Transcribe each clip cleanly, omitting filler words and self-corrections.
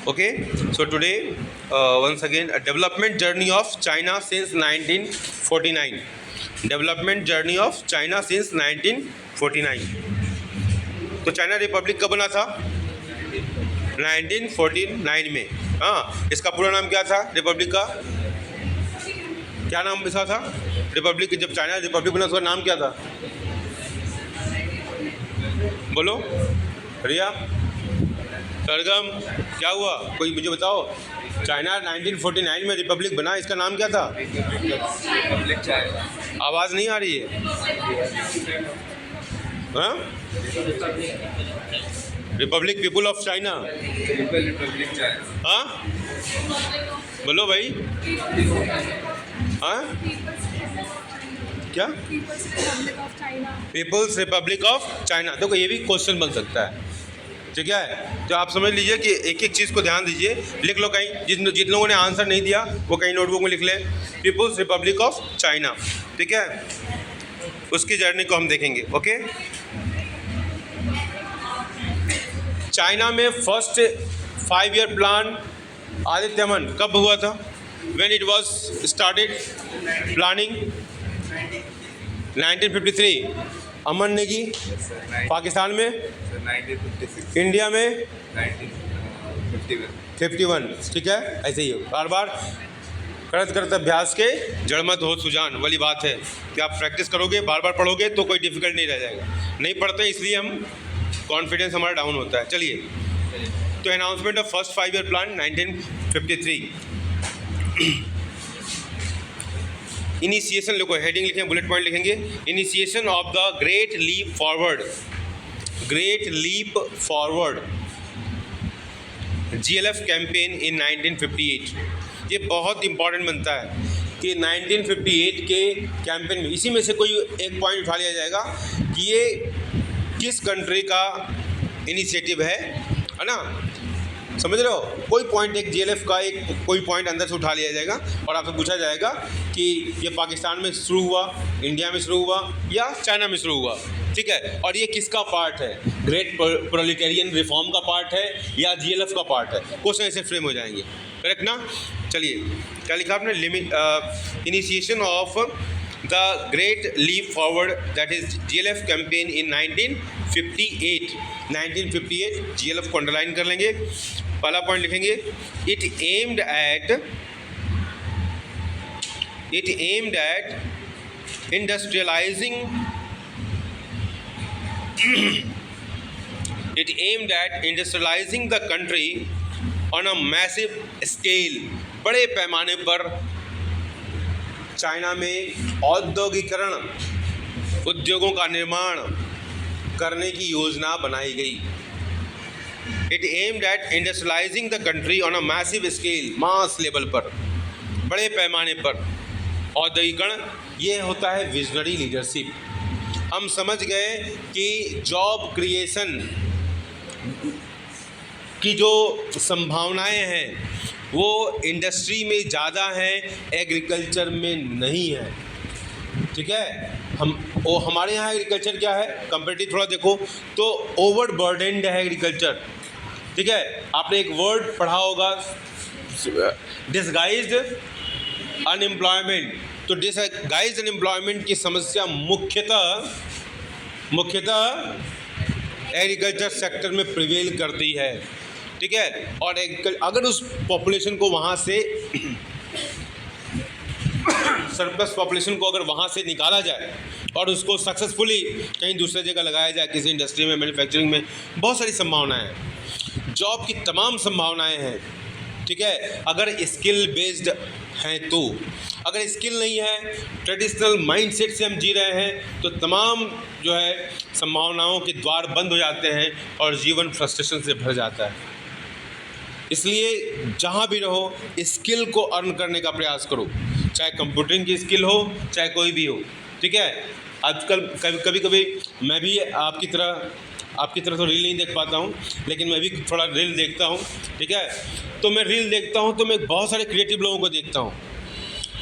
Okay, so today, once again, a development journey of China since 1949. Development journey of China since 1949. तो China Republic कब बना था? 1949 में। हाँ, इसका पूरा नाम क्या था रिपब्लिक का? क्या नाम इसका था रिपब्लिक? जब चाइना रिपब्लिक बना उसका नाम क्या था? बोलो रिया, सरगम, क्या हुआ? कोई मुझे बताओ। चाइना 1949 में रिपब्लिक बना, इसका नाम क्या था? आवाज़ नहीं आ रही है। हाँ, रिपब्लिक पीपुल ऑफ चाइना। हाँ, बोलो भाई। हाँ, क्या? People's republic of China. देखो ये भी क्वेश्चन बन सकता है, ठीक है? तो आप समझ लीजिए कि एक एक चीज़ को ध्यान दीजिए, लिख लो कहीं। जिन लोगों ने आंसर नहीं दिया वो कहीं नोटबुक में लिख लें, पीपुल्स रिपब्लिक ऑफ चाइना, ठीक है? उसकी जर्नी को हम देखेंगे। ओके, चाइना में फर्स्ट 5 ईयर प्लान आदित्यमन कब हुआ था? When it was started planning? 1953। अमन नेगी पाकिस्तान में, 1956, इंडिया में 1951। ठीक है? ऐसे ही बार बार करत करत अभ्यास के जड़ मत हो सुजान वाली बात है कि आप प्रैक्टिस करोगे, बार बार पढ़ोगे तो कोई डिफिकल्ट नहीं रह जाएगा। नहीं पढ़ते इसलिए हम कॉन्फिडेंस हमारा डाउन होता है। चलिए, तो announcement of first 5 year plan 1953। Initiation लिखो, हेडिंग लिखेंगे, बुलेट पॉइंट लिखेंगे। Initiation of the great leap forward, great leap forward GLF campaign in 1958। ये बहुत इंपॉर्टेंट बनता है कि 1958 के कैंपेन में, इसी में से कोई एक पॉइंट उठा लिया जाएगा कि ये किस कंट्री का इनिशिएटिव है ना? समझ रहे हो? कोई पॉइंट एक GLF का एक कोई पॉइंट अंदर से उठा लिया जाएगा और आपसे पूछा जाएगा कि ये पाकिस्तान में शुरू हुआ, इंडिया में शुरू हुआ या चाइना में शुरू हुआ, ठीक है? और ये किसका पार्ट है? ग्रेट प्रोलेटेरियन रिफॉर्म का पार्ट है या GLF का पार्ट है? क्वेश्चन ऐसे फ्रेम हो जाएंगे, करेक्ट ना? चलिए, क्या लिखा आपने? Initiation of the great leap forward that is GLF campaign in 1958। 1958 GLF को अंडरलाइन कर लेंगे। पहला पॉइंट लिखेंगे, it aimed at industrialising the country on a massive scale. बड़े पैमाने पर चाइना में औद्योगिकरण, उद्योगों का निर्माण करने की योजना बनाई गई। It aimed at industrialising the country on a massive scale, mass level पर, बड़े पैमाने पर औद्योगिकरण। ये होता है विजनरी लीडरशिप। हम समझ गए कि जॉब क्रिएशन की जो संभावनाएं हैं वो इंडस्ट्री में ज़्यादा हैं, एग्रीकल्चर में नहीं है, ठीक है? हमारे यहाँ एग्रीकल्चर क्या है कंपेरेटिव, थोड़ा देखो तो ओवर बर्डेंड है एग्रीकल्चर, ठीक है? आपने एक वर्ड पढ़ा होगा, डिसगाइज्ड अनएम्प्लॉयमेंट। तो डिसगाइज्ड अनएम्प्लॉयमेंट की समस्या मुख्यतः एग्रीकल्चर सेक्टर में प्रिवेल करती है, ठीक है? और अगर उस पॉपुलेशन को वहाँ से सरप्लस पॉपुलेशन को अगर वहाँ से निकाला जाए और उसको सक्सेसफुली कहीं दूसरे जगह लगाया जाए, किसी इंडस्ट्री में, मैन्युफैक्चरिंग में, बहुत सारी संभावनाएं हैं, जॉब की तमाम संभावनाएं हैं, ठीक है? अगर स्किल बेस्ड हैं तो। अगर स्किल नहीं है, ट्रेडिशनल माइंडसेट से हम जी रहे हैं, तो तमाम जो है संभावनाओं के द्वार बंद हो जाते हैं और जीवन फ्रस्ट्रेशन से भर जाता है। इसलिए जहाँ भी रहो स्किल को अर्न करने का प्रयास करो, चाहे कंप्यूटरिंग की स्किल हो, चाहे कोई भी हो, ठीक है? आजकल कभी मैं भी आपकी तरह तो रील नहीं देख पाता हूँ, लेकिन मैं भी थोड़ा रील देखता हूँ, ठीक है? तो मैं रील देखता हूँ तो मैं बहुत सारे क्रिएटिव लोगों को देखता हूँ,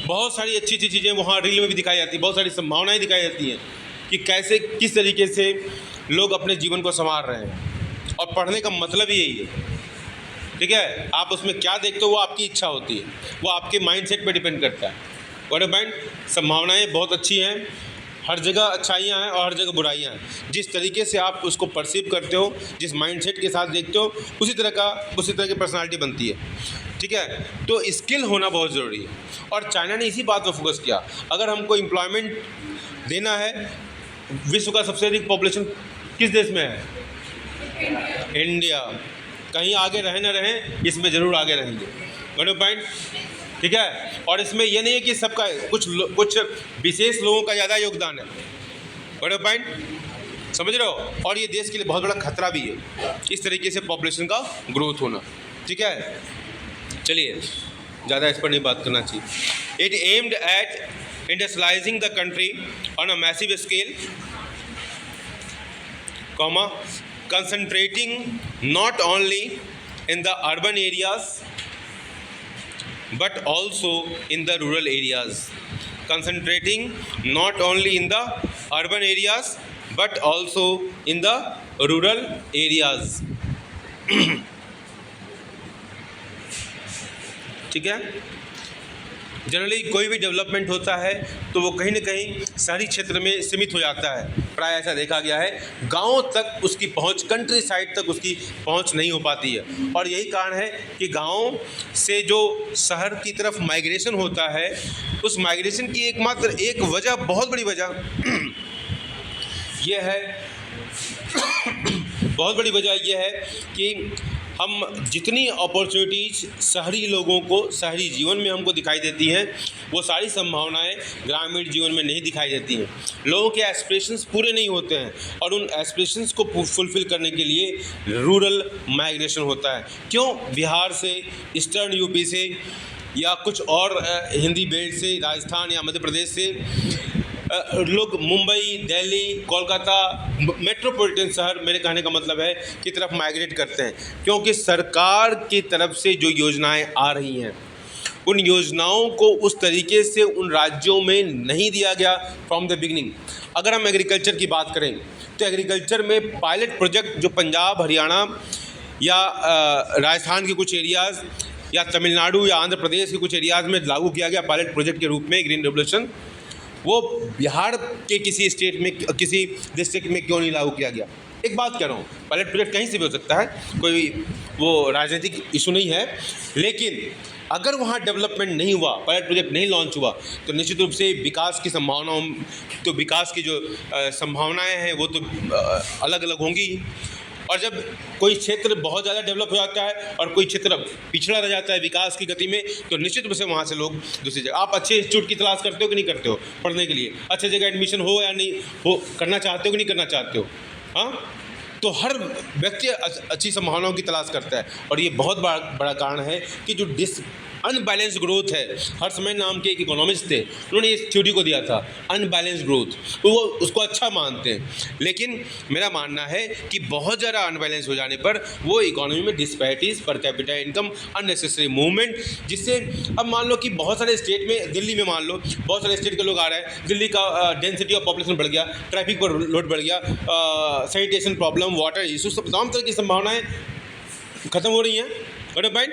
बहुत सारी अच्छी अच्छी चीज़ें वहाँ रील में भी दिखाई जाती हैं, बहुत सारी संभावनाएँ दिखाई जाती हैं कि कैसे किस तरीके से लोग अपने जीवन को संवार रहे हैं। और पढ़ने का मतलब ही यही है ठीक है, आप उसमें क्या देखते हो वो आपकी इच्छा होती है, वो आपके माइंडसेट पे डिपेंड करता है। व्हाट पॉइंट, संभावनाएं बहुत अच्छी हैं, हर जगह अच्छाइयाँ हैं और हर जगह बुराइयाँ हैं। जिस तरीके से आप उसको परसीव करते हो, जिस माइंडसेट के साथ देखते हो, उसी तरह की पर्सनालिटी बनती है। ठीक है, तो स्किल होना बहुत ज़रूरी है और चाइना ने इसी बात पर फोकस किया। अगर हमको एम्प्लॉयमेंट देना है, विश्व का सबसे अधिक पॉपुलेशन किस देश में है? इंडिया। कहीं आगे रहें ना रहें, इसमें ज़रूर आगे रहेंगे। व्हाट पॉइंट, ठीक है। और इसमें यह नहीं है कि सबका, कुछ विशेष लोगों का ज़्यादा योगदान है। व्हाट पॉइंट, समझ रहे हो। और ये देश के लिए बहुत बड़ा खतरा भी है, इस तरीके से पॉपुलेशन का ग्रोथ होना। ठीक है, चलिए ज़्यादा इस पर नहीं बात करना चाहिए। It aimed at industrialising the country on a massive scale, comma, concentrating not only in the urban areas but also in the rural areas. Concentrating not only in the urban areas but also in the rural areas. ठीक है, generally कोई भी development होता है तो वो कहीं ना कहीं शहरी क्षेत्र में सीमित हो जाता है। प्राय ऐसा देखा गया है, गाँव तक उसकी पहुंच, कंट्री साइड तक उसकी पहुंच नहीं हो पाती है। और यही कारण है कि गांव से जो शहर की तरफ माइग्रेशन होता है, उस माइग्रेशन की एकमात्र एक वजह, बहुत बड़ी वजह यह है बहुत बड़ी वजह यह है कि हम जितनी अपॉर्चुनिटीज़ शहरी लोगों को शहरी जीवन में हमको दिखाई देती हैं, वो सारी संभावनाएं ग्रामीण जीवन में नहीं दिखाई देती हैं। लोगों के एस्पिरेशंस पूरे नहीं होते हैं और उन एस्पिरेशंस को फुलफ़िल करने के लिए रूरल माइग्रेशन होता है। क्यों? बिहार से, ईस्टर्न यूपी से या कुछ और हिंदी बेल्ट से, राजस्थान या मध्य प्रदेश से लोग मुंबई, दिल्ली, कोलकाता, मेट्रोपॉलिटन शहर, मेरे कहने का मतलब है, की तरफ माइग्रेट करते हैं, क्योंकि सरकार की तरफ से जो योजनाएं आ रही हैं, उन योजनाओं को उस तरीके से उन राज्यों में नहीं दिया गया फ्रॉम द बिगिनिंग। अगर हम एग्रीकल्चर की बात करें तो एग्रीकल्चर में पायलट प्रोजेक्ट जो पंजाब, हरियाणा या राजस्थान के कुछ एरियाज़ या तमिलनाडु या आंध्र प्रदेश के कुछ एरियाज़ में लागू किया गया पायलट प्रोजेक्ट के रूप में ग्रीन रेवोल्यूशन, वो बिहार के किसी स्टेट में, किसी डिस्ट्रिक्ट में क्यों नहीं लागू किया गया? एक बात कह रहा हूँ, पायलट प्रोजेक्ट कहीं से भी हो सकता है, कोई वो राजनीतिक इशू नहीं है, लेकिन अगर वहाँ डेवलपमेंट नहीं हुआ, पायलट प्रोजेक्ट नहीं लॉन्च हुआ, तो निश्चित रूप से विकास की संभावनाओं, तो विकास की जो संभावनाएं हैं वो तो अलग अलग होंगी। और जब कोई क्षेत्र बहुत ज़्यादा डेवलप हो जाता है और कोई क्षेत्र पिछड़ा रह जाता है विकास की गति में, तो निश्चित रूप से वहाँ से लोग दूसरी जगह। आप अच्छे इंस्टीट्यूट की तलाश करते हो कि नहीं करते हो पढ़ने के लिए? अच्छे जगह एडमिशन हो या नहीं हो, करना चाहते हो कि नहीं करना चाहते हो? हाँ, तो हर व्यक्ति अच्छी संभावनाओं की तलाश करता है। और ये बहुत बड़ा कारण है कि जो अनबैलेंस ग्रोथ है, हर समय नाम के एक इकोनॉमिस्ट थे, उन्होंने इस थ्योरी को दिया था, अनबैलेंस ग्रोथ, तो वो उसको अच्छा मानते हैं। लेकिन मेरा मानना है कि बहुत ज़्यादा अनबैलेंस हो जाने पर वो इकोनॉमी में disparities, per capita income, unnecessary movement, जिससे अब मान लो कि बहुत सारे स्टेट में, दिल्ली में मान लो बहुत सारे स्टेट के लोग आ रहे हैं, दिल्ली का डेंसिटी ऑफ पॉपुलेशन बढ़ गया, ट्रैफिक पर लोड बढ़ गया, सैनिटेशन प्रॉब्लम, वाटर इशू, सब तमाम तरह की संभावनाएँ ख़त्म हो रही हैं। पॉइंट।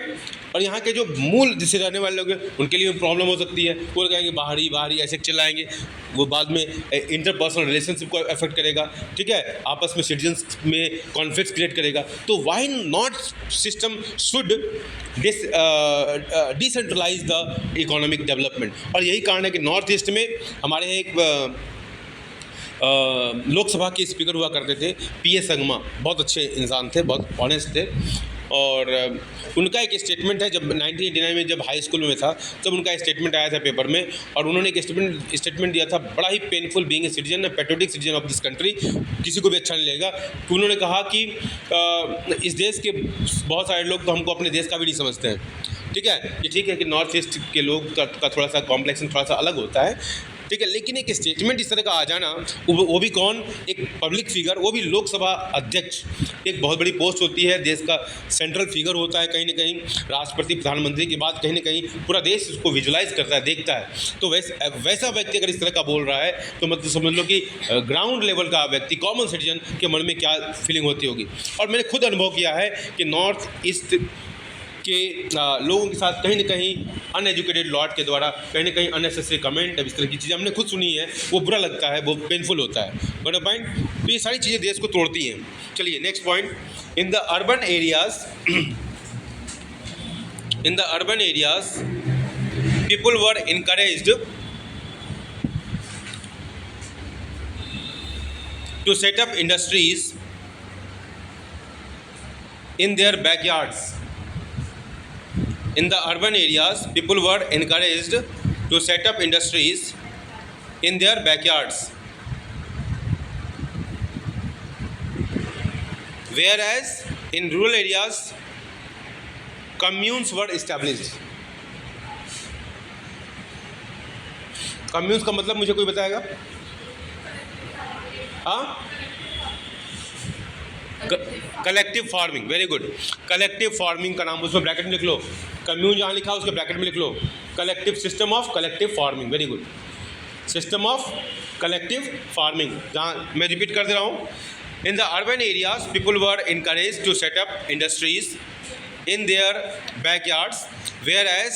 और यहाँ के जो मूल जिससे रहने वाले लोग हैं उनके लिए प्रॉब्लम हो सकती है, वो कहेंगे बाहरी ऐसे चिल्लाएंगे, वो बाद में इंटरपर्सनल रिलेशनशिप को अफेक्ट करेगा। ठीक है, आपस में सिटीजन्स में कॉन्फ्लिक्ट क्रिएट करेगा। तो why not system should decentralise the economic development. और यही कारण है कि नॉर्थ ईस्ट में हमारे यहाँ एक लोकसभा के स्पीकर हुआ करते थे, P.A. संगमा, बहुत अच्छे इंसान थे, बहुत ऑनेस्ट थे। और उनका एक स्टेटमेंट है, जब 1989 में जब हाई स्कूल में था तब उनका स्टेटमेंट आया था पेपर में, और उन्होंने एक स्टेटमेंट दिया था, बड़ा ही painful, being a citizen, patriotic citizen of this country, किसी को भी अच्छा नहीं लगेगा। तो उन्होंने कहा कि इस देश के बहुत सारे लोग तो हमको अपने देश का भी नहीं समझते हैं। ठीक है, ये ठीक है कि नॉर्थ ईस्ट के लोग का थोड़ा सा कॉम्प्लेक्सन थोड़ा सा अलग होता है, ठीक है, लेकिन एक स्टेटमेंट इस तरह का आ जाना, वो भी कौन, एक पब्लिक फिगर, वो भी लोकसभा अध्यक्ष, एक बहुत बड़ी पोस्ट होती है, देश का सेंट्रल फिगर होता है, कहीं ना कहीं राष्ट्रपति, प्रधानमंत्री के बाद कहीं ना कहीं पूरा देश उसको विजुलाइज करता है, देखता है। तो वैसा व्यक्ति अगर इस तरह का बोल रहा है तो मतलब समझ लो कि ग्राउंड लेवल का व्यक्ति, कॉमन सिटीजन के मन में क्या फीलिंग होती होगी। और मैंने खुद अनुभव किया है कि नॉर्थ ईस्ट कि लोगों के साथ कहीं ना कहीं अनएजुकेटेड लॉट के द्वारा कहीं ना कहीं अननेसेसरी कमेंट, इस तरह की चीज़ें हमने खुद सुनी है, वो बुरा लगता है, वो पेनफुल होता है। बट पॉइंट, तो ये सारी चीज़ें देश को तोड़ती हैं। चलिए next point, in the urban areas people were encouraged to set up industries in their backyards. In the urban areas, people were encouraged to set up industries in their backyards. Whereas in rural areas, communes were established. Communes का मतलब मुझे कोई बताएगा? हाँ, collective farming, very good. Collective farming का नाम उसमें bracket में लिख लो, कम्यून जहाँ लिखा उसके ब्रैकेट में लिख लो, collective system of collective farming, very good, system of collective farming. जहाँ मैं रिपीट कर दे रहा हूँ, in the urban areas people were encourage to set up industries in their backyards, whereas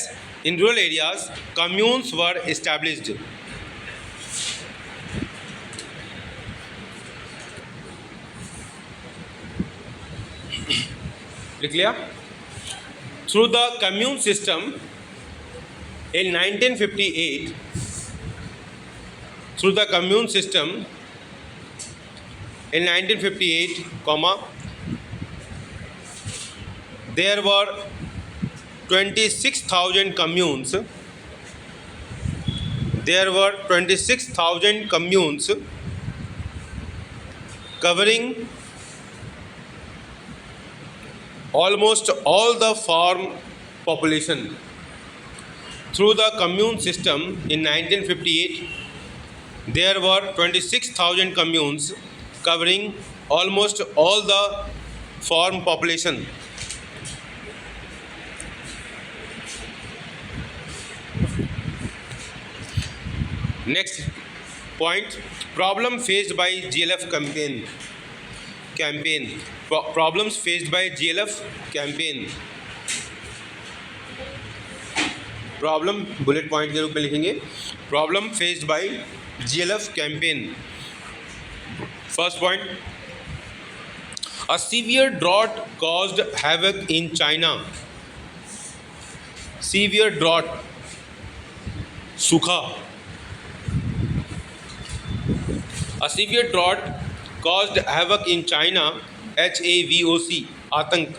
in rural areas communes were established. Clear? Through the commune system in 1958, through the commune system in 1958, there were 26,000 communes. There were 26,000 communes covering almost all the farm population. Through the commune system in 1958, there were 26,000 communes covering almost all the farm population. Next point, problem faced by GLF campaign. Problems faced by GLF campaign. Problem bullet point के रूप में लिखेंगे, problem faced by GLF campaign. First point, a severe drought caused havoc in China. Severe drought, सूखा. A severe drought caused havoc in China, HAVOC, आतंक,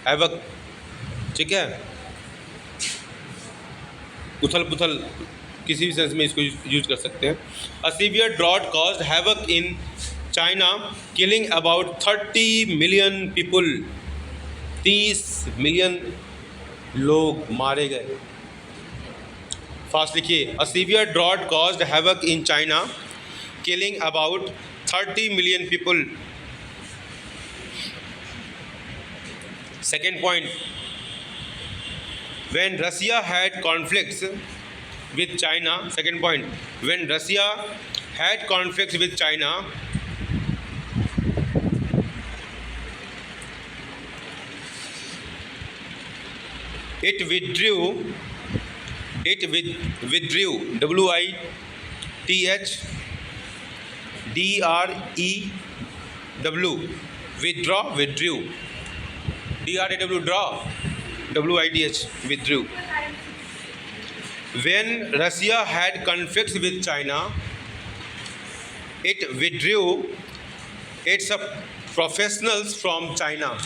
havoc, ठीक है, उथल पुथल, किसी भी सेंस में इसको यूज कर सकते हैं. A severe drought caused havoc in China, killing about 30 million people. 30 million लोग मारे गए. फास्ट लिखिए, a severe drought caused havoc in China, killing about 30 million people. Second point, when Russia had conflicts with China, second point, when Russia had conflicts with China, it withdrew, WITHDREW, withdrew, DRAW, draw, WITH, withdrew. When Russia had conflicts with China, it withdrew its professionals from China.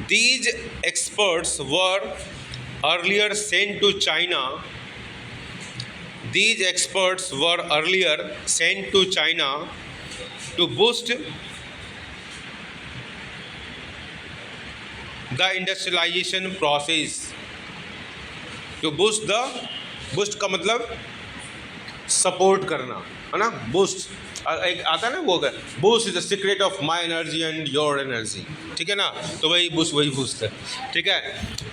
These experts were earlier sent to China. These experts were earlier sent to China to boost the industrialization process. To boost का मतलब support करना, है ना, boost. एक आता है ना वो, boost is the secret of my energy and your energy, ठीक है ना, तो वही बूस्ट है, ठीक है.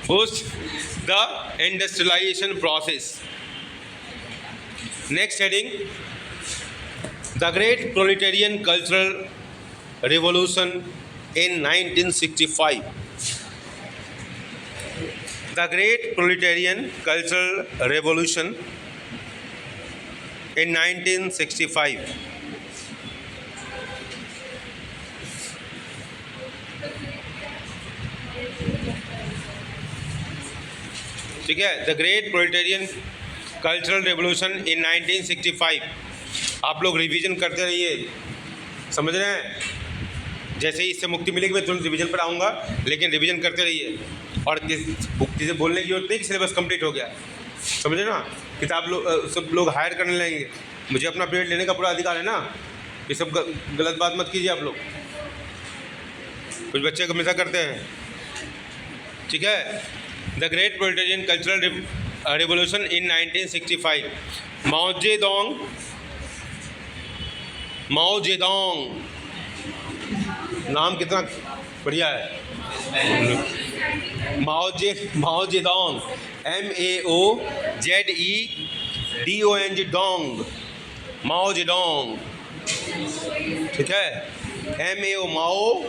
Boost the industrialisation process. Next heading, the great proletarian cultural revolution in 1965. The Great Proletarian Cultural Revolution in 1965. ठीक है, the great proletarian cultural revolution in 1965. आप लोग रिवीजन करते रहिए, समझ रहे हैं? जैसे ही इससे मुक्ति मिलेगी मैं तुरंत रिवीजन पर आऊँगा, लेकिन रिवीजन करते रहिए. और मुक्ति से बोलने की जरूरत नहीं, सिलेबस कंप्लीट हो गया, समझे ना? किताब सब लोग हायर करने लगेंगे, मुझे अपना पीरियड लेने का पूरा अधिकार है ना. ये सब गलत बात मत कीजिए आप लोग, कुछ बच्चे हमेशा करते हैं. ठीक है, the great proletarian cultural revolution in 1965. Mao Zedong, नाम कितना बढ़िया है. माओ जेडोंग, MAOZEDONG, डोंग, माओ जेडोंग. ठीक है, माओ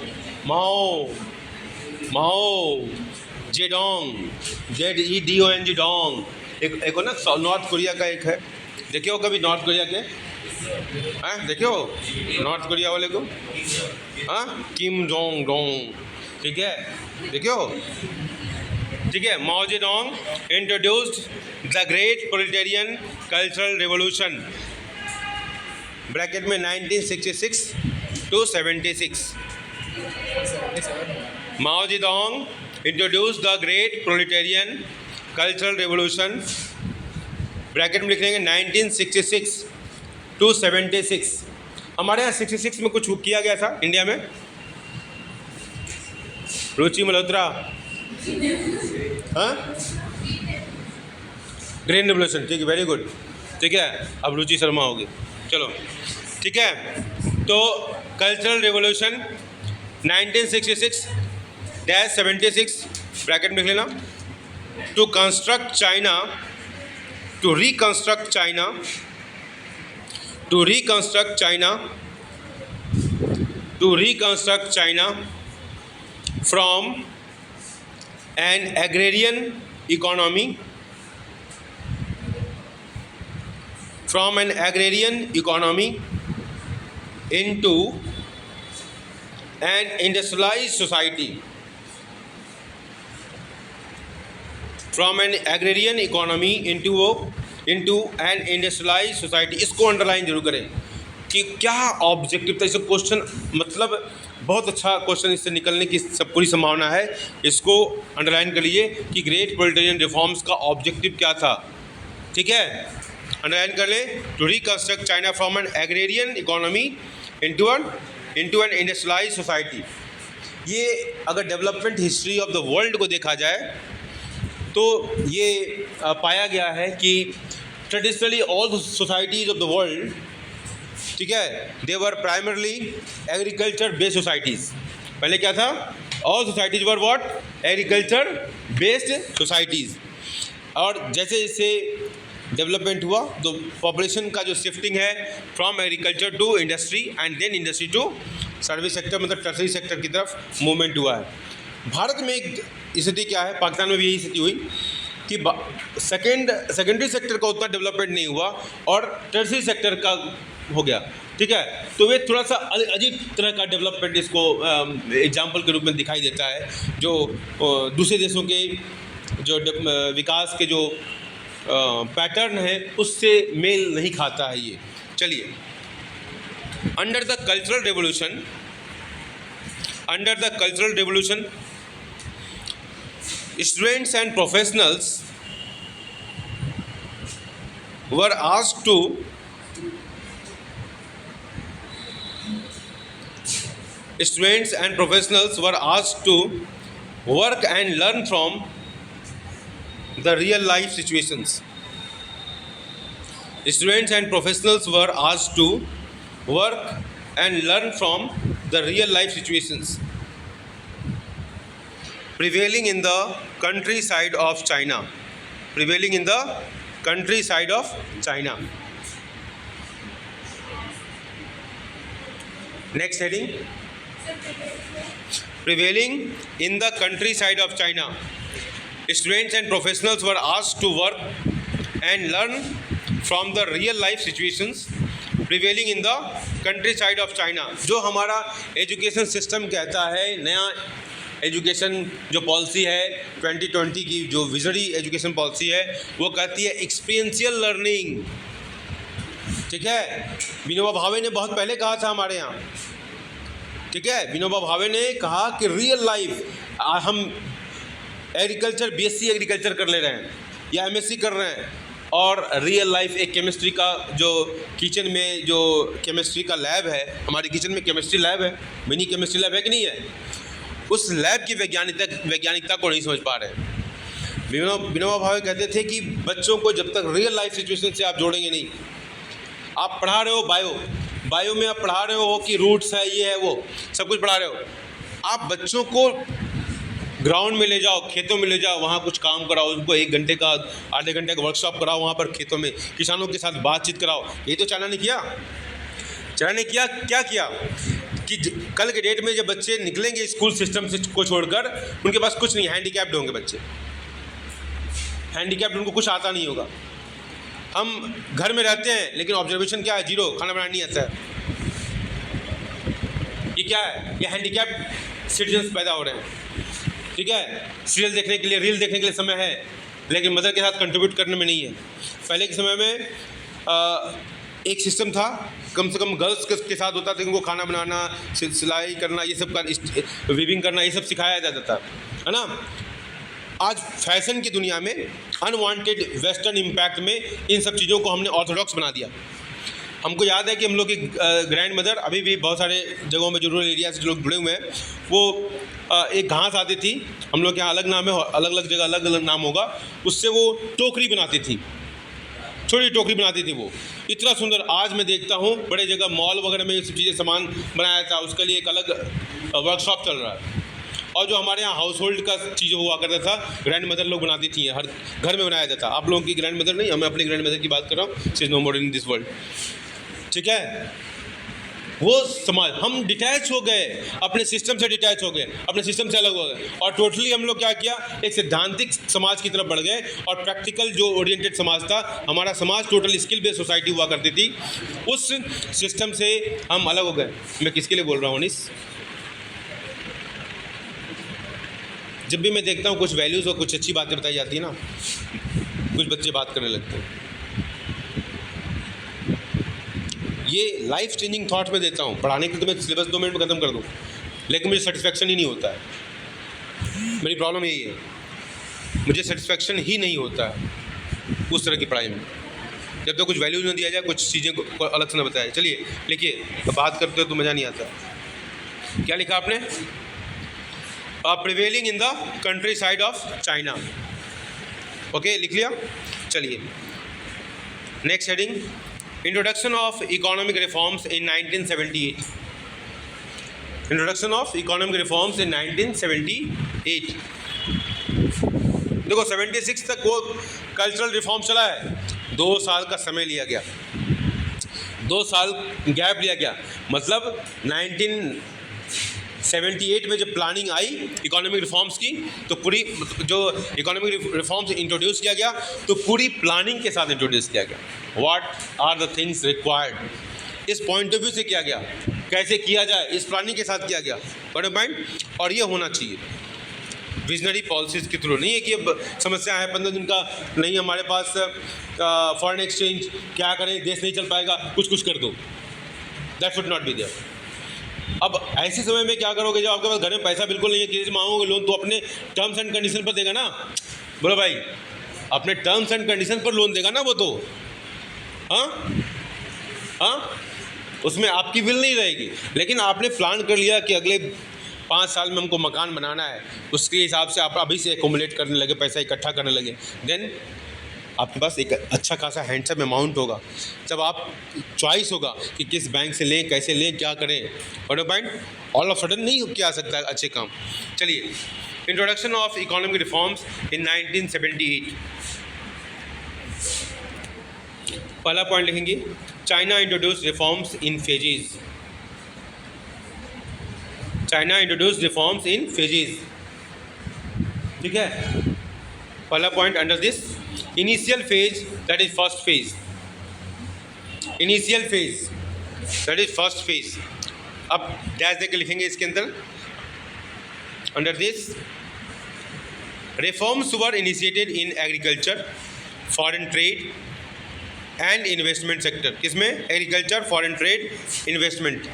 जेडोंग, ZEDONG, डोंग. एक हो ना नॉर्थ कोरिया का, एक है, देखिए हो कभी नॉर्थ कोरिया के? हाँ देखियो नॉर्थ कोरिया वाले को, हाँ, किम जोंग डोंग. ठीक है, देखियो. ठीक है, माओ Zedong introduced the great proletarian cultural revolution, bracket में 1966 to 76. Mao Zedong introduced the great proletarian cultural revolution, bracket में लिख लेंगे 1966 to 76. हमारे यहाँ 66 में कुछ किया गया था इंडिया में. रुचि मल्होत्रा, हाँ, ग्रीन रेवोल्यूशन. ठीक है, वेरी गुड. ठीक है, अब रुचि शर्मा होगी. चलो ठीक है, तो कल्चरल रेवोल्यूशन 1966-76, ब्रैकेट में लिख लेना. To construct China, to reconstruct China from an agrarian economy into an industrialized society. From an agrarian economy into an industrialized society. इसको अंडरलाइन जरूर करें कि क्या ऑब्जेक्टिव था. इससे क्वेश्चन मतलब बहुत अच्छा क्वेश्चन इससे निकलने की सब पूरी संभावना है. इसको अंडरलाइन कर लीजिए कि ग्रेट प्रोलेटेरियन रिफॉर्म्स का ऑब्जेक्टिव क्या था. ठीक है, अंडरलाइन कर लें. To reconstruct China from an agrarian economy into an industrialised society. ये अगर development history of the world को देखा जाए तो ये पाया गया है कि traditionally all the societies of the world, ठीक है, they were primarily agriculture based societies. पहले क्या था? All societies were what? Agriculture based societies. और जैसे जैसे डेवलपमेंट हुआ तो पॉपुलेशन का जो शिफ्टिंग है from agriculture to industry and then industry to service sector, मतलब टर्सरी सेक्टर की तरफ मूवमेंट हुआ है. भारत में एक स्थिति क्या है, पाकिस्तान में भी यही स्थिति हुई कि सेकेंडरी सेक्टर का उतना डेवलपमेंट नहीं हुआ और टर्सरी सेक्टर का हो गया. ठीक है, तो वे थोड़ा सा अजीब तरह का डेवलपमेंट इसको एग्जाम्पल के रूप में दिखाई देता है, जो दूसरे देशों के जो विकास के जो पैटर्न है उससे मेल नहीं खाता है ये. चलिए, under the cultural revolution students and professionals were asked to work and learn from the real life situations. Students and professionals were asked to work and learn from the real life situations prevailing in the countryside of China. Next heading, Prevailing in the countryside of China, students and professionals were asked to work and learn from the real life situations prevailing in the countryside of China. जो हमारा education system कहता है, नया education जो policy है 2020 की, जो visionary education policy है, वो कहती है एक्सपीरियंशियल लर्निंग। ठीक है, विनोबा भावे ने बहुत पहले कहा था हमारे यहाँ। ठीक है, विनोबा भावे ने कहा कि रियल लाइफ, हम एग्रीकल्चर बीएससी एग्रीकल्चर कर ले रहे हैं या एमएससी कर रहे हैं, और रियल लाइफ एक केमिस्ट्री का जो किचन में जो केमिस्ट्री का लैब है, हमारे किचन में केमिस्ट्री लैब है, मिनी केमिस्ट्री लैब है कि नहीं है, उस लैब की वैज्ञानिकता को नहीं समझ पा रहे। विनोबा भावे कहते थे कि बच्चों को जब तक रियल लाइफ सिचुएशन से आप जोड़ेंगे नहीं, आप पढ़ा रहे हो बायो में आप पढ़ा रहे हो कि रूट्स है, ये है, वो सब कुछ पढ़ा रहे हो, आप बच्चों को ग्राउंड में ले जाओ, खेतों में ले जाओ, वहाँ कुछ काम कराओ, उनको 1 घंटे का आधे घंटे का वर्कशॉप कराओ, वहाँ पर खेतों में किसानों के साथ बातचीत कराओ। ये तो चाइना ने किया। चाइना ने क्या किया कि कल के डेट में जब बच्चे निकलेंगे स्कूल सिस्टम से को छोड़कर, उनके पास कुछ नहीं, हैंडीकैप्ड होंगे बच्चे, हैंडीकैप्ड, उनको कुछ आता नहीं होगा। हम घर में रहते हैं लेकिन ऑब्जर्वेशन क्या है, 0, खाना बनाना नहीं आता है। ये क्या है, ये हैंडीकैप्ड सिटीजन्स पैदा हो रहे हैं। ठीक है, सीरियल देखने के लिए, रील देखने के लिए समय है, लेकिन मदर के साथ कंट्रीब्यूट करने में नहीं है। पहले के समय में एक सिस्टम था, कम से कम गर्ल्स के साथ होता था कि उनको खाना बनाना, सिलाई करना, ये सब का वीविंग करना, ये सब सिखाया जाता था, है ना। आज फैशन की दुनिया में, अनवांटेड वेस्टर्न इम्पैक्ट में, इन सब चीज़ों को हमने ऑर्थोडॉक्स बना दिया। हमको याद है कि हम लोग की ग्रैंड मदर, अभी भी बहुत सारे जगहों में जो रूरल एरिया से जो लोग जुड़े हुए हैं, वो एक घास आती थी, हम लोग के यहाँ अलग नाम है, अलग अलग जगह अलग अलग नाम होगा, उससे वो टोकरी बनाती थी, छोटी टोकरी बनाती थी, वो इतना सुंदर। आज मैं देखता हूँ बड़े जगह मॉल वगैरह में ये सब चीज़ें सामान बनाया था, उसके लिए एक अलग वर्कशॉप चल रहा है। और जो हमारे यहाँ हाउस होल्ड का चीज़ हुआ करता था, ग्रैंड मदर लोग बनाती थी, हर घर में बनाया जाता था। आप लोगों की ग्रैंड मदर नहीं, मैं अपनी ग्रैंड मदर की बात कर रहा हूँ, she is no more in this world. ठीक है, वो समाज, हम डिटैच हो गए, अपने सिस्टम से डिटैच हो गए, अपने सिस्टम से अलग हो गए, और टोटली हम लोग क्या किया, एक सैद्धांतिक समाज की तरफ बढ़ गए, और प्रैक्टिकल जो ओरिएंटेड समाज था, हमारा समाज टोटल स्किल बेस्ड सोसाइटी हुआ करती थी, उस सिस्टम से हम अलग हो गए। मैं किसके लिए बोल रहा हूँ अनीस? जब भी मैं देखता हूँ कुछ वैल्यूज़ और कुछ अच्छी बातें बताई जाती है ना, कुछ बच्चे बात करने लगते हैं। ये लाइफ चेंजिंग थॉट में देता हूँ, पढ़ाने के लिए तो मैं सिलेबस 2 मिनट में ख़त्म कर दूँ, लेकिन मुझे सेटिस्फेक्शन ही नहीं होता है। मेरी प्रॉब्लम यही है, मुझे सेटिस्फेक्शन ही नहीं होता है उस तरह की पढ़ाई में, जब तक कुछ वैल्यूज ना दिया जाए, कुछ चीज़ें को अलग से ना बताया। चलिए लिखिए, बात करते हो तो मज़ा नहीं आता। क्या लिखा आपने? Prevailing in the country side of China. Okay, लिख लिया। चलिए next heading, introduction of economic reforms in 1978। Introduction of economic reforms in 1978। देखो 76 तक वो कल्चरल रिफॉर्म चला है, 2 साल का समय लिया गया, 2 साल गैप लिया गया, मतलब 1978 में जब प्लानिंग आई इकोनॉमिक रिफॉर्म्स की, तो पूरी जो इकोनॉमिक रिफॉर्म्स इंट्रोड्यूस किया गया, तो पूरी प्लानिंग के साथ इंट्रोड्यूस किया गया। What are the things required, इस पॉइंट ऑफ व्यू से किया गया, कैसे किया जाए, इस प्लानिंग के साथ किया गया। पॉइंट, और ये होना चाहिए विजनरी पॉलिसीज़ के थ्रू। नहीं है कि अब समस्या है 15 दिन का, नहीं हमारे पास फॉरेन एक्सचेंज, क्या करें, देश नहीं चल पाएगा, कुछ कर दो, that should not be there. अब ऐसे समय में क्या करोगे, जब आपके पास घर में पैसा बिल्कुल नहीं है, किसी से मांगोगे लोन, तो अपने टर्म्स एंड कंडीशन पर देगा ना। बोलो भाई, अपने टर्म्स एंड कंडीशन पर लोन देगा ना वो तो, हाँ, उसमें आपकी विल नहीं रहेगी। लेकिन आपने प्लान कर लिया कि अगले 5 साल में हमको मकान बनाना है, उसके हिसाब से आप अभी से एक्यूमुलेट करने लगे, पैसा इकट्ठा करने लगे, देन आपके पास एक अच्छा खासा हैंडसम अमाउंट होगा। जब आप चॉइस होगा कि किस बैंक से लें, कैसे लें, क्या करें, और पॉइंट ऑल ऑफ सडन नहीं किया सकता अच्छे काम। चलिए, introduction of economic reforms in 1978। पहला पॉइंट लिखेंगे, China introduce reforms in phases. China introduce reforms in phases. ठीक है, पहला point under this initial phase that is first phase, initial phase that is first phase. अब dash देकर लिखेंगे इसके अंदर under this reforms were initiated in agriculture, foreign trade and investment sector. किसमें? Agriculture, foreign trade, investment.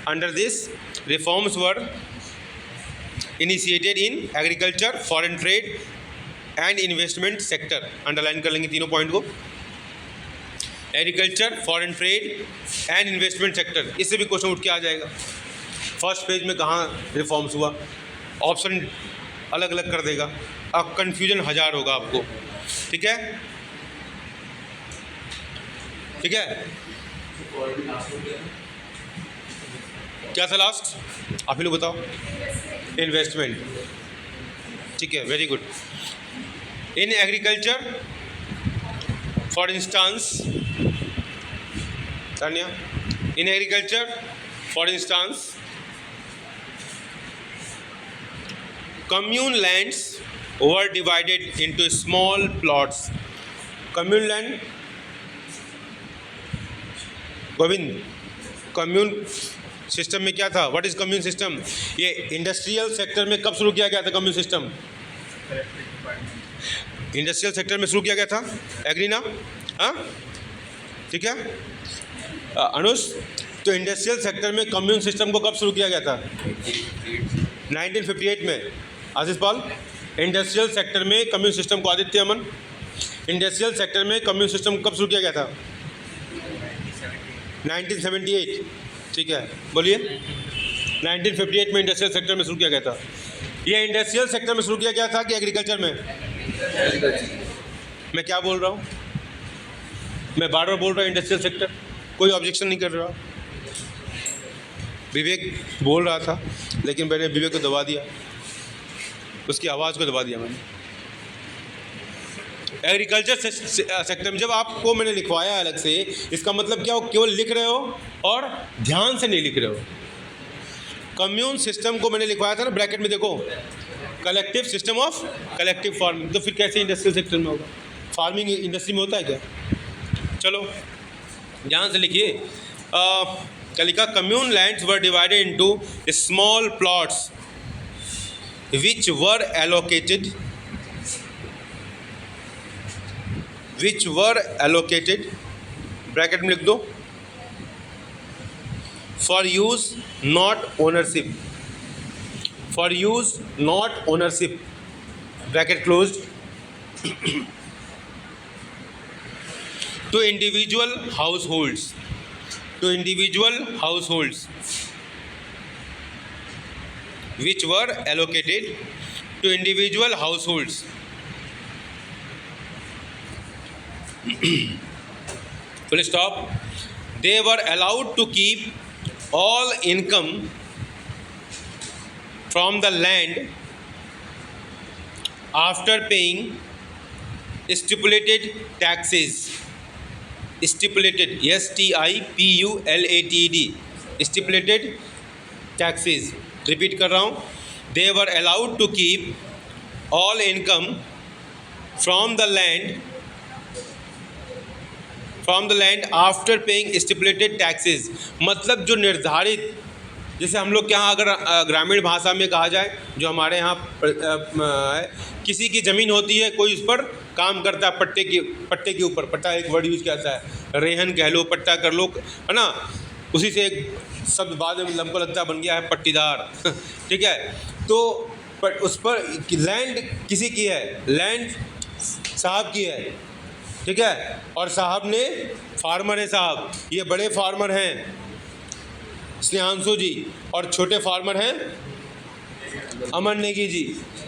Under this reforms were initiated in agriculture, foreign trade and investment sector. Underline कर लेंगे तीनों point को, agriculture, foreign trade and investment sector. इससे भी question उठ के आ जाएगा, फर्स्ट पेज में कहाँ रिफॉर्म्स हुआ, ऑप्शन अलग अलग कर देगा, अब कन्फ्यूजन हजार होगा आपको। ठीक है, ठीक है, क्या था लास्ट, आप ही लोग बताओ। इन्वेस्टमेंट, ठीक है, very good. In agriculture for instance, Tanya, in agriculture for instance commune lands were divided into small plots. commune land, Govind, commune system में क्या था? What is commune system? ये इंडस्ट्रियल सेक्टर में कब शुरू किया गया था कम्यून सिस्टम? इंडस्ट्रियल सेक्टर में शुरू किया गया था, एग्री ना? हाँ, ठीक है अनुष, तो इंडस्ट्रियल सेक्टर में कम्यून सिस्टम को कब शुरू किया गया था? 1958 में। आशीष पाल, इंडस्ट्रियल सेक्टर में कम्यून सिस्टम को, आदित्य अमन, इंडस्ट्रियल सेक्टर में कम्यून सिस्टम कब शुरू किया गया था? 1978, ठीक है, बोलिए। 1958 में इंडस्ट्रियल सेक्टर में शुरू किया गया था। ये इंडस्ट्रियल सेक्टर में शुरू किया गया था कि एग्रीकल्चर में? मैं क्या बोल रहा हूँ, मैं बार बार बोल रहा हूँ इंडस्ट्रियल सेक्टर, कोई ऑब्जेक्शन नहीं कर रहा। विवेक बोल रहा था लेकिन मैंने विवेक को दबा दिया, उसकी आवाज़ को दबा दिया मैंने। एग्रीकल्चर सेक्टर में जब आपको मैंने लिखवाया अलग से, इसका मतलब क्या हो, केवल लिख रहे हो और ध्यान से नहीं लिख रहे हो। कम्यून सिस्टम को मैंने लिखवाया था ना ब्रैकेट में, देखो, collective system of collective farming, तो फिर कैसे इंडस्ट्रियल सेक्टर में होगा? फार्मिंग इंडस्ट्री में होता है क्या? चलो ध्यान से लिखिए, क्या लिखा? Commune lands were divided into small plots which were allocated bracket में लिख दो, for use not ownership, for use not ownership, bracket closed, to individual households, which were allocated to individual households. Full stop. They were allowed to keep all income from the land after paying stipulated taxes. Stipulated, STIPULATED, stipulated taxes. Repeat कर रहा हूँ, they were allowed to keep all income from the land after paying stipulated taxes. मतलब जो निर्धारित, जैसे हम लोग के यहाँ अगर ग्रामीण भाषा में कहा जाए, जो हमारे यहाँ किसी की ज़मीन होती है, कोई उस पर काम करता है, पट्टे के ऊपर, पट्टा एक वर्ड यूज़ किया जाता है, रेहन कह लो, पट्टा कर लो, है ना, उसी से एक शब्द बाद में हमको लगता है बन गया है पट्टीदार। ठीक है, तो उस पर लैंड किसी की है, लैंड साहब की है, ठीक है, और साहब ने, फार्मर है साहब, ये बड़े फार्मर हैं स्नेहांशु जी, और छोटे फार्मर हैं अमन नेगी जी।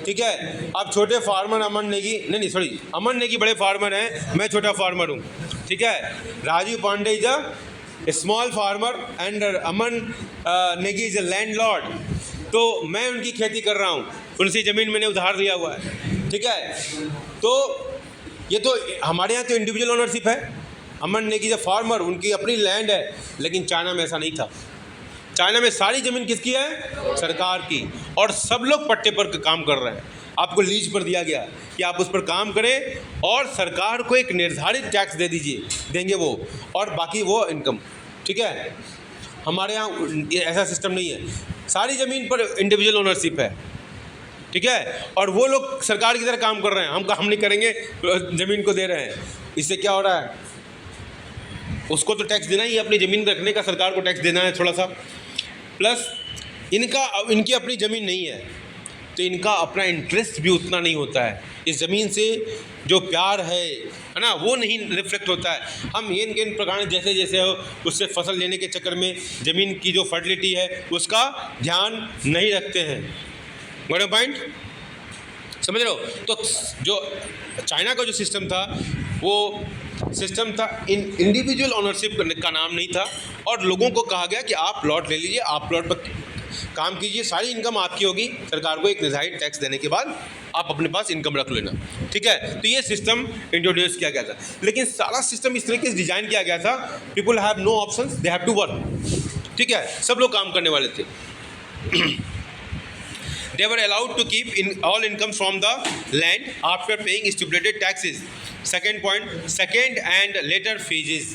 ठीक है, अब छोटे फार्मर अमन नेगी, नहीं सॉरी, अमन नेगी बड़े फार्मर हैं, मैं छोटा फार्मर हूँ। ठीक है, Rajeev Pandey is a small farmer and Aman Negi is a landlord. तो मैं उनकी खेती कर रहा हूँ, उनसे ज़मीन मैंने उधार लिया हुआ है। ठीक है, तो ये तो हमारे यहाँ तो इंडिविजुअल ओनरशिप है। अमन नेगी इज अ फार्मर, उनकी अपनी लैंड है, लेकिन चाइना में ऐसा नहीं था। चाइना में सारी ज़मीन किसकी है? सरकार की, और सब लोग पट्टे पर काम कर रहे हैं। आपको लीज पर दिया गया कि आप उस पर काम करें और सरकार को एक निर्धारित टैक्स दे दीजिए, देंगे वो, और बाकी वो इनकम। ठीक है, हमारे यहाँ ये ऐसा सिस्टम नहीं है, सारी ज़मीन पर इंडिविजुअल ओनरशिप है। ठीक है, और वो लोग सरकार की तरह काम कर रहे हैं, हम काम नहीं करेंगे, ज़मीन को दे रहे हैं। इससे क्या हो रहा है? उसको तो टैक्स देना ही है, अपनी ज़मीन रखने का सरकार को टैक्स देना है थोड़ा सा, प्लस इनकी अपनी ज़मीन नहीं है तो इनका अपना इंटरेस्ट भी उतना नहीं होता है। इस ज़मीन से जो प्यार है ना, वो नहीं रिफ्लेक्ट होता है। हम इन प्रकार जैसे जैसे हो उससे फसल लेने के चक्कर में ज़मीन की जो फर्टिलिटी है उसका ध्यान नहीं रखते हैं। बड़े पॉइंट समझ रहे हो? तो जो चाइना का जो सिस्टम था वो सिस्टम था इंडिविजुअल ओनरशिप का नाम नहीं था, और लोगों को कहा गया कि आप प्लॉट ले लीजिए, आप प्लॉट पर काम कीजिए, सारी इनकम आपकी होगी, सरकार को एक निर्धारित टैक्स देने के बाद आप अपने पास इनकम रख लेना। ठीक है, तो ये सिस्टम इंट्रोड्यूस किया गया था, लेकिन सारा सिस्टम इस तरीके से डिज़ाइन किया गया था, people have no options, they have to work. ठीक है, सब लोग काम करने वाले थे। They were allowed to keep in all income from the land after paying stipulated taxes. Second point, second and later phases.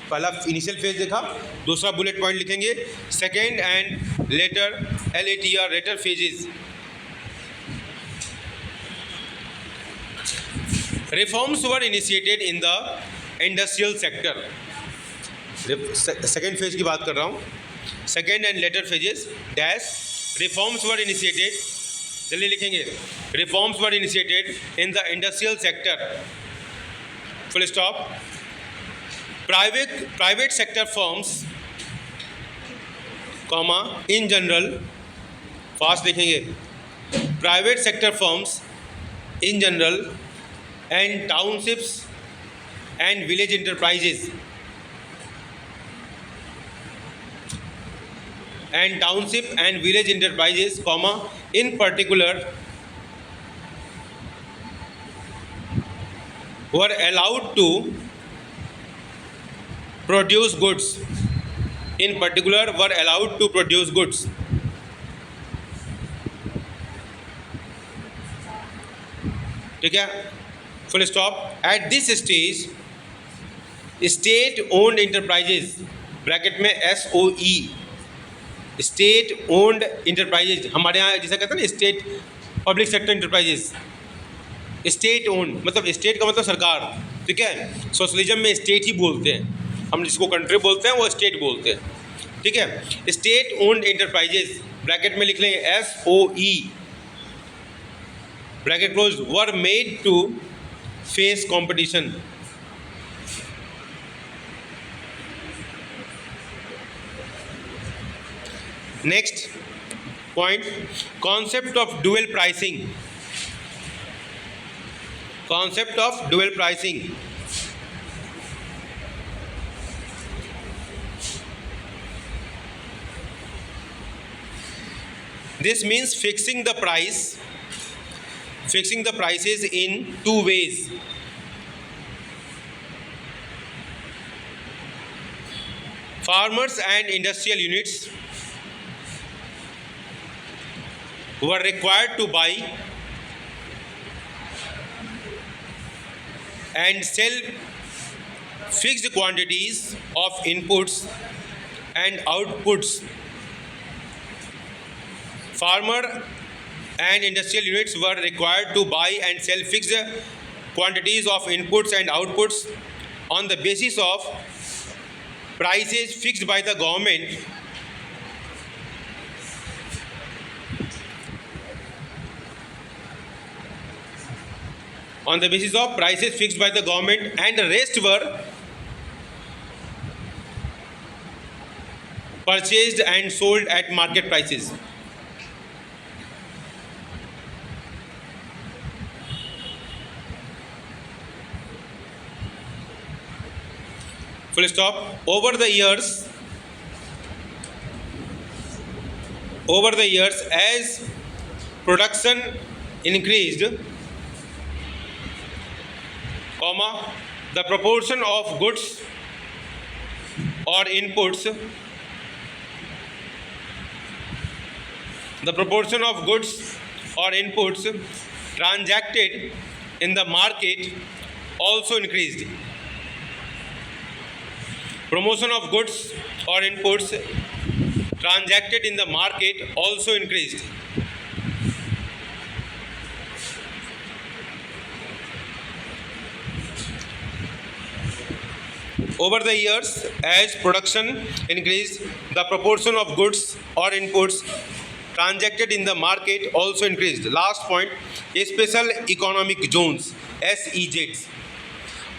पहला इनिशियल फेज देखा, दूसरा बुलेट पॉइंट लिखेंगे second and later, LATR, later phases. Reforms were initiated in the industrial sector. Second phase की बात कर रहा हूँ, second and later phases dash reforms were initiated, जल्दी लिखेंगे, reforms were initiated in the industrial sector, full stop. Private sector firms, comma, in general, fast लिखेंगे, private sector firms in general and townships and village enterprises and township and village enterprises, comma, in particular were allowed to produce goods. In particular were allowed to produce goods. ठीक है, full stop. At this stage state owned enterprises, bracket में SOE, state owned enterprises, हमारे यहाँ जैसा कहते हैं ना state public sector enterprises, state owned मतलब स्टेट का मतलब सरकार। ठीक है, सोशलिज्म में स्टेट ही बोलते हैं, हम जिसको कंट्री बोलते हैं वो स्टेट बोलते हैं। ठीक है, स्टेट ओन्ड इंटरप्राइजेज, ब्रैकेट में लिख लेंगे SOE, bracket close, were made to face competition. Next point, concept of dual pricing. Concept of dual pricing. This means fixing the prices in two ways. Farmers and industrial units were required to buy and sell fixed quantities of inputs and outputs. Farmer and industrial units were required to buy and sell fixed quantities of inputs and outputs on the basis of prices fixed by the government and the rest were purchased and sold at market prices. Full stop. Over the years as production increased, comma, the proportion of goods or inputs the proportion of goods or inputs transacted in the market also increased. Promotion of goods or inputs transacted in the market also increased. Over the years, as production increased, the proportion of goods or inputs transacted in the market also increased. Last point, special economic zones, SEZs.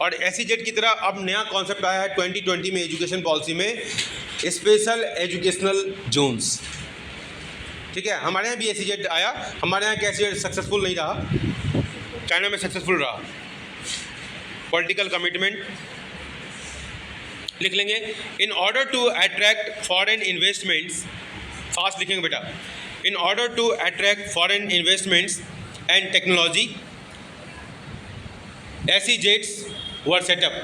और SEZ की तरह अब नया concept आया है 2020 में education policy में, special educational Jones. ठीक है, हमारे यहाँ भी SEZ आया. हमारे यहाँ का SEZ सक्सेसफुल नहीं रहा, चाइना में सक्सेसफुल रहा. पॉलिटिकल कमिटमेंट लिख लेंगे. In order to attract foreign investments, fast लिखेंगे बेटा. In order to attract foreign investments and technology, SEZs were set up.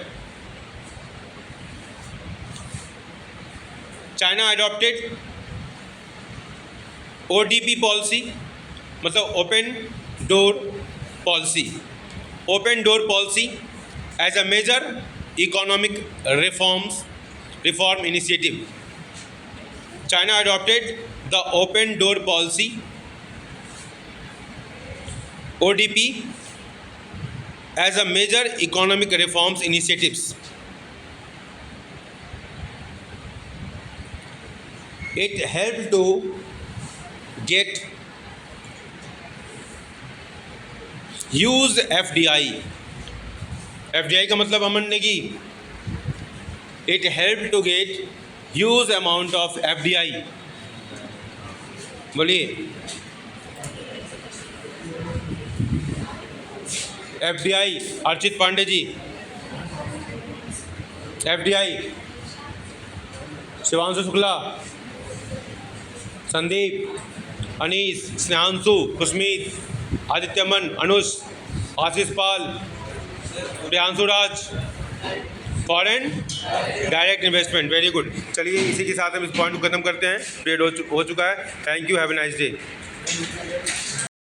China adopted ODP policy, मतलब open door policy. Open door policy as a major economic reform initiative. China adopted the open door policy, ODP, as a major economic reforms initiatives. It helped to get huge FDI. FDI का मतलब अमन Negi. It helped to get huge amount of FDI. बोलिए. FDI, Archit Pandey ji. FDI, Shivanshu Shukla, Sandeep, Anees, Snehanshu, Khushmeet, Adityaman, Anush, Ashish Pal, Priyanshu Raj. Foreign direct investment, very good. चलिए इसी के साथ हम इस point को खत्म करते हैं. पीरियड हो चुका है. Thank you, have a nice day.